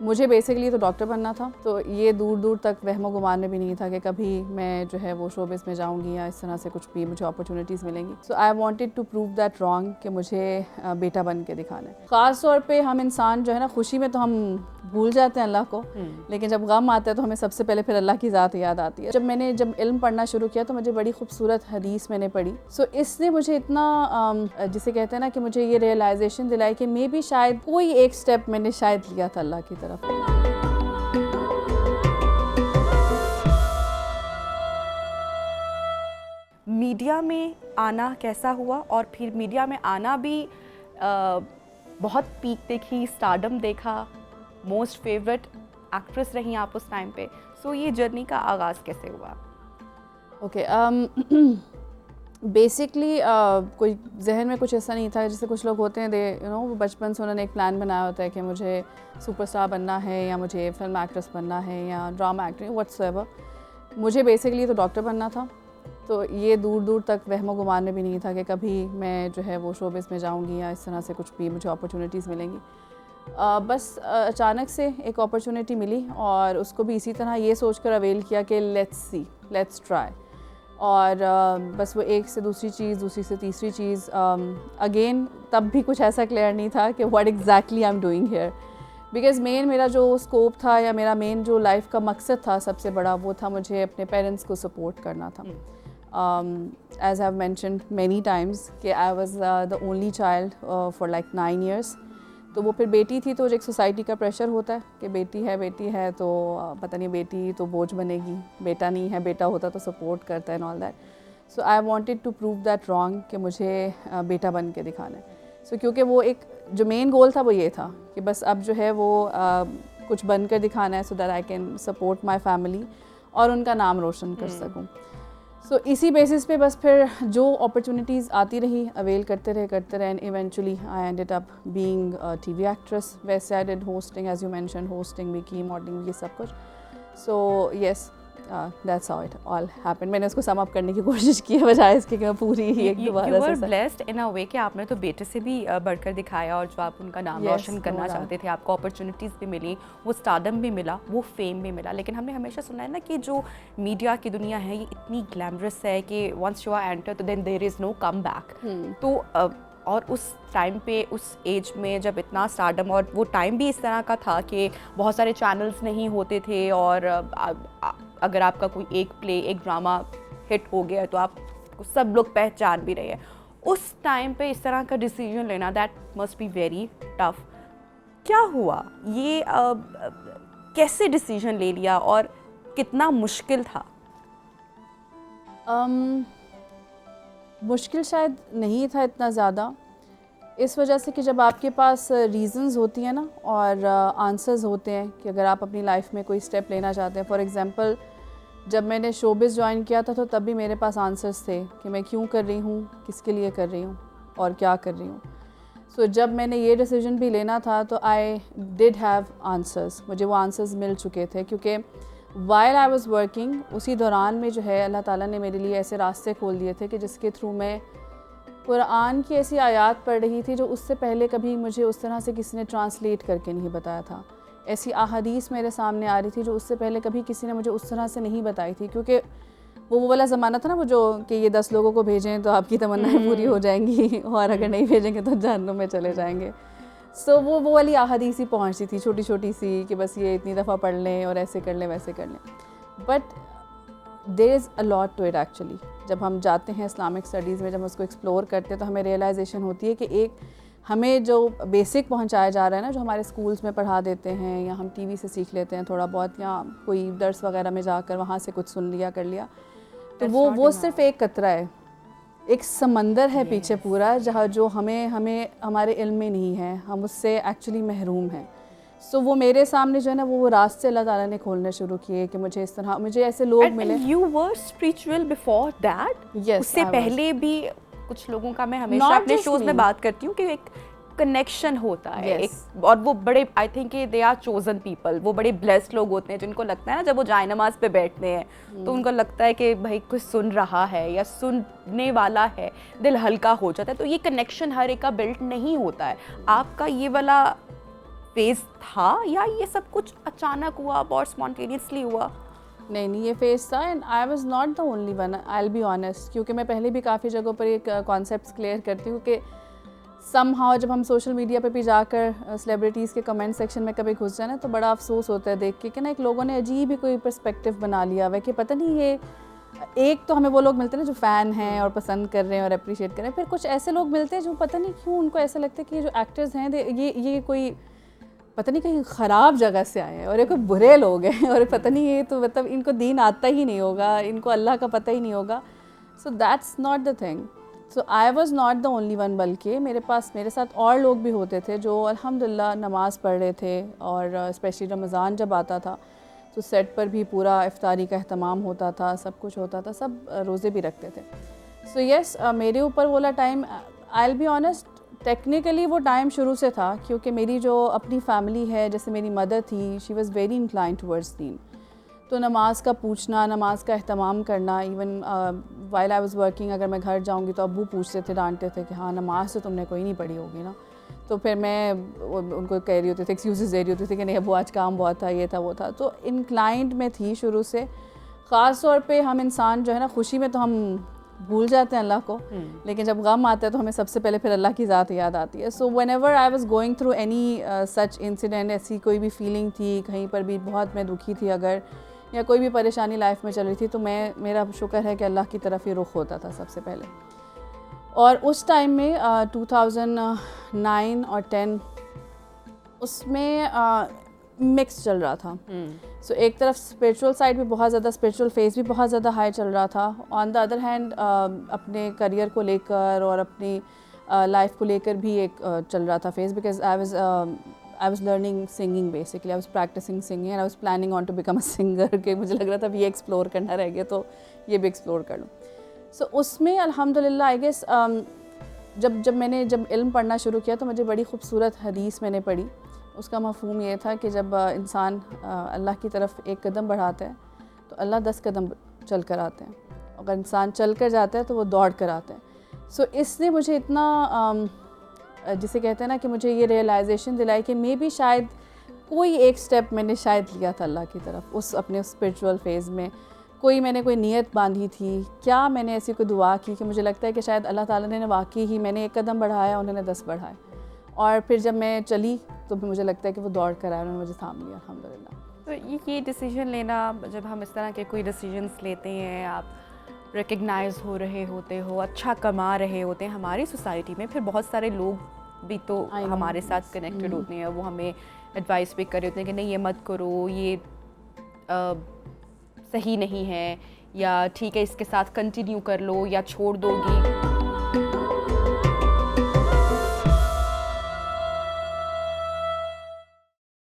मुझे बेसिकली तो डॉक्टर बनना था, तो ये दूर दूर तक वहमो गुमान में भी नहीं था कि कभी मैं जो है वो शोबिस में जाऊंगी या इस तरह से कुछ भी मुझे अपॉर्चुनिटीज़ मिलेंगी। So I wanted to prove that wrong कि मुझे बेटा बन के दिखाना है। ख़ास तौर पे हम इंसान जो है ना, खुशी में तो हम भूल जाते हैं अल्लाह को, लेकिन जब गम आता है तो हमें सबसे पहले फिर अल्लाह की ज़ात याद आती है। जब इल्म पढ़ना शुरू किया तो मुझे बड़ी खूबसूरत हदीस मैंने पढ़ी। सो इसने मुझे इतना जिसे कहते हैं ना कि मुझे ये रियलाइजेशन दिलाई कि मे भी शायद कोई एक स्टेप मैंने शायद लिया था अल्लाह की तरफ। मीडिया में आना कैसा हुआ, और फिर मीडिया में आना भी बहुत पीक देखी, स्टारडम देखा, मोस्ट फेवरेट एक्ट्रेस रही आप उस टाइम पे। सो ये जर्नी का आगाज़ कैसे हुआ? ओके, बेसिकली कोई जहन में कुछ ऐसा नहीं था जैसे कुछ लोग होते हैं, दे बचपन से उन्होंने एक प्लान बनाया होता है कि मुझे सुपरस्टार बनना है या मुझे फिल्म एक्ट्रेस बनना है या ड्रामा एक्ट्रेस व्हाट्सएवर। मुझे बेसिकली तो डॉक्टर बनना था, तो ये दूर दूर तक वहमो गुमान में भी नहीं था कि कभी मैं जो है वो शोबिस में जाऊंगी या इस तरह से कुछ भी मुझे अपॉर्चुनिटीज़ मिलेंगी। बस अचानक से एक अपॉर्चुनिटी मिली और उसको भी इसी तरह ये सोचकर अवेल किया कि लेट्स ट्राई। और बस वो एक से दूसरी चीज़, दूसरी से तीसरी चीज़, अगेन तब भी कुछ ऐसा क्लियर नहीं था कि what exactly I am doing here. Because मेरा जो स्कोप था या मेरा मेन जो लाइफ का मकसद था सबसे बड़ा, वो था मुझे अपने पेरेंट्स को सपोर्ट करना था। As I've mentioned many times कि I was the only child for like 9 years। तो वो फिर बेटी थी, तो एक सोसाइटी का प्रेशर होता है कि बेटी है तो पता नहीं बेटी तो बोझ बनेगी, बेटा नहीं है, बेटा होता तो सपोर्ट करता है and all that. So I wanted to prove that wrong कि मुझे बेटा बन के दिखाना है। सो क्योंकि वो एक जो मेन गोल था वो ये था कि बस अब जो है वो कुछ बन कर दिखाना है, so that I can support my family और उनका नाम रोशन कर सकूँ। सो इसी बेसिस पे बस फिर जो अपॉर्चुनिटीज़ आती रही अवेल करते रहे and eventually I ended up being TV actress. वैसे I did hosting, as you mention, hosting भी की, मॉडलिंग भी, सब कुछ। So yes, that's how it all happened. मैंने उसको सम अप करने की कोशिश की है बजाय इसके कि मैं पूरी ही एक दोबारा You were blessed in a way कि आपने तो बेटे से भी बढ़कर दिखाया, और जो आप उनका नाम रोशन करना चाहते थे, आपको अपॉर्चुनिटीज़ भी मिली, वो स्टारडम भी मिला, वो फेम भी मिला। लेकिन हमने हमेशा सुना है ना कि जो मीडिया की दुनिया है ये इतनी ग्लैमरस है कि वंस यू आर एंटर तो then there is no come back. तो और उस टाइम पे, उस एज में जब इतना स्टारडम, और वो टाइम भी इस तरह का था कि बहुत सारे चैनल्स नहीं होते थे, और अगर आपका कोई एक प्ले, एक ड्रामा हिट हो गया तो आप सब लोग पहचान भी रहे हैं। उस टाइम पे इस तरह का डिसीजन लेना, that must be very tough. क्या हुआ, ये कैसे डिसीजन ले लिया और कितना मुश्किल था? मुश्किल शायद नहीं था इतना ज़्यादा, इस वजह से कि जब आपके पास रीज़न्स होती हैं ना और आंसर्स होते हैं कि अगर आप अपनी लाइफ में कोई स्टेप लेना चाहते हैं। फॉर एग्ज़ाम्पल, जब मैंने शोबिस ज्वाइन किया था तो तब भी मेरे पास आंसर्स थे कि मैं क्यों कर रही हूँ, किसके लिए कर रही हूँ और क्या कर रही हूँ। सो जब मैंने ये डिसीजन भी लेना था तो आई डिड हैव आंसर्स, मुझे वो आंसर्स मिल चुके थे, क्योंकि वाइल आई वाज वर्किंग उसी दौरान में जो है अल्लाह ताला ने मेरे लिए ऐसे रास्ते खोल दिए थे कि जिसके थ्रू मैं कुरान की ऐसी आयत पढ़ रही थी जो उससे पहले कभी मुझे उस तरह से किसी ने ट्रांसलेट करके नहीं बताया था। ऐसी अहादीस मेरे सामने आ रही थी जो उससे पहले कभी किसी ने मुझे उस तरह से नहीं बताई थी, क्योंकि वो वाला ज़माना था ना, वो जो कि ये 10 लोगों को भेजें तो आपकी तमन्नाएं पूरी हो जाएंगी और अगर नहीं भेजेंगे तो जहन्नुम में चले जाएंगे। सो वो वाली अहादीस ही पहुँचती थी, छोटी छोटी सी, कि बस ये इतनी दफ़ा पढ़ लें और ऐसे कर लें वैसे कर लें। But there is a lot to it actually. जब हम जाते हैं इस्लामिक स्टडीज़ में, जब हम उसको एक्सप्लोर करते हैं तो हमें रियलाइजेशन होती है कि एक हमें जो बेसिक पहुंचाया जा रहा है ना, जो हमारे स्कूल्स में पढ़ा देते हैं या हम टीवी से सीख लेते हैं थोड़ा बहुत, या कोई दर्स वगैरह में जाकर वहाँ से कुछ सुन लिया कर लिया, तो वो सिर्फ एक कतरा है, एक समंदर है पीछे पूरा, जहाँ जो हमें हमारे इल्म में नहीं है, हम उससे एक्चुअली महरूम हैं। सो वो मेरे सामने जो है ना, वो रास्ते अल्लाह ताला ने खोलने शुरू किए कि मुझे इस तरह, मुझे ऐसे लोग मिले। You were spiritual before that? Yes, उससे I पहले भी कुछ लोगों का, मैं हमेशा अपने शोज में बात करती हूँ कि एक कनेक्शन होता है, Yes. एक, और वो बड़े, I think they are chosen people, वो बड़े ब्लेस्ड लोग होते हैं जिनको लगता है ना, जब वो जाए नमाज पे बैठते हैं तो उनको लगता है कि भाई कुछ सुन रहा है या सुनने वाला है, दिल हल्का हो जाता है। तो ये कनेक्शन हर एक का बिल्ट नहीं होता है। आपका ये वाला फेज था या ये सब कुछ अचानक हुआ और स्पॉन्टेनियसली हुआ? नहीं, ये फेज़ था and I was not the only one, I will be honest, क्योंकि मैं पहले भी काफ़ी जगहों पर ये कॉन्सेप्ट्स क्लियर करती हूँ कि समहाउ जब हम सोशल मीडिया पे भी जाकर सेलिब्रिटीज़ के कमेंट सेक्शन में कभी घुस जाए ना, तो बड़ा अफसोस होता है देख के कि ना एक लोगों ने अजीब ही कोई पर्सपेक्टिव बना लिया हुआ है कि पता नहीं ये, एक तो हमें वो लोग मिलते हैं ना जो फ़ैन हैं और पसंद कर रहे हैं और अप्रिशिएट कर रहे हैं, फिर कुछ ऐसे लोग मिलते हैं जो पता नहीं क्यों उनको ऐसा लगता है कि ये जो एक्टर्स हैं ये कोई पता नहीं कहीं ख़राब जगह से आए हैं और ये कोई बुरे लोग हैं और पता नहीं ये तो मतलब इनको दीन आता ही नहीं होगा, इनको अल्लाह का पता ही नहीं होगा। So that's not the thing. So I was not the only one, बल्कि मेरे साथ और लोग भी होते थे जो अल्हम्दुलिल्लाह नमाज़ पढ़ रहे थे और स्पेशली रमज़ान जब आता था तो सेट पर भी पूरा इफ्तारी का अहतमाम होता था, सब कुछ होता था, सब रोज़े भी रखते थे। सो येस, मेरे ऊपर वाला time, I will be honest, technically वो टाइम शुरू से था क्योंकि मेरी जो अपनी फैमिली है, जैसे मेरी मदर थी, she was very incline towards दीन, तो नमाज का पूछना, नमाज का एहतमाम करना, even while I was working अगर मैं घर जाऊंगी तो अब्बू पूछते थे, डांटते थे कि हाँ नमाज तो तुमने कोई नहीं पढ़ी होगी ना, तो फिर मैं उनको कह रही होती थी, एक्सक्यूज़ दे रही होती थी कि नहीं अब्बू आज काम बहुत था, ये था वो था, तो इंक्लाइंड में थी शुरू से। ख़ास तौर पे हम इंसान जो है ना, खुशी में तो हम भूल जाते हैं अल्लाह को, लेकिन जब गम आता है तो हमें सबसे पहले फिर अल्लाह की ज़ात याद आती है। So when ever I was going through any such incident, ऐसी कोई भी फीलिंग थी, कहीं पर भी बहुत मैं दुखी थी अगर, या कोई भी परेशानी लाइफ में चल रही थी, तो मेरा शुक्र है कि अल्लाह की तरफ ही रुख होता था सबसे पहले। और उस टाइम में 2009 और 10 उसमें मिक्स चल रहा था। सो एक तरफ स्पिरिचुअल साइड भी बहुत ज़्यादा, स्पिरिचुअल फेज भी बहुत ज़्यादा हाई चल रहा था, ऑन द अदर हैंड अपने करियर को लेकर और अपनी लाइफ को लेकर भी एक चल रहा था phase, because I was learning singing, basically I was practising singing and I was planning on to become a singer, कि मुझे लग रहा था भी ये एक्सप्लोर करना रह गया तो ये भी एक्सप्लोर कर लूँ। सो उसमें अल्हम्दुलिल्लाह आई गेस जब मैंने इल्म पढ़ना शुरू किया तो मुझे बड़ी खूबसूरत हदीस मैंने पढ़ी। उसका मफ़हूम ये था कि जब इंसान अल्लाह की तरफ एक कदम बढ़ाता है तो अल्लाह 10 कदम चल कर आते हैं, अगर इंसान चल कर जाता है तो वो दौड़ कर आते हैं। सो इसने मुझे इतना जिसे कहते हैं ना कि मुझे ये रियलाइजेशन दिलाई कि मे भी शायद कोई एक स्टेप मैंने शायद लिया था अल्लाह की तरफ, उस अपने स्पिरिचुअल फेज़ में मैंने कोई नियत बांधी थी, क्या मैंने ऐसी कोई दुआ की कि मुझे लगता है कि शायद अल्लाह ताला ने वाकई ही, मैंने एक कदम बढ़ाया उन्होंने 10 बढ़ाए, और फिर जब मैं चली तो फिर मुझे लगता है कि वो दौड़ कर आए, उन्होंने मुझे थाम लिया अल्हम्दुलिल्लाह। तो ये डिसीजन लेना, जब हम इस तरह के कोई डिसीजंस लेते हैं, आप रिकग्नाइज हो रहे होते हो, अच्छा कमा रहे होते हैं, हमारी सोसाइटी में फिर बहुत सारे लोग भी तो हमारे साथ कनेक्टेड होते हैं, वो हमें एडवाइस भी कर रहे होते हैं कि नहीं ये मत करो, ये सही नहीं है, या ठीक है इसके साथ कंटिन्यू कर लो या छोड़ दोगी।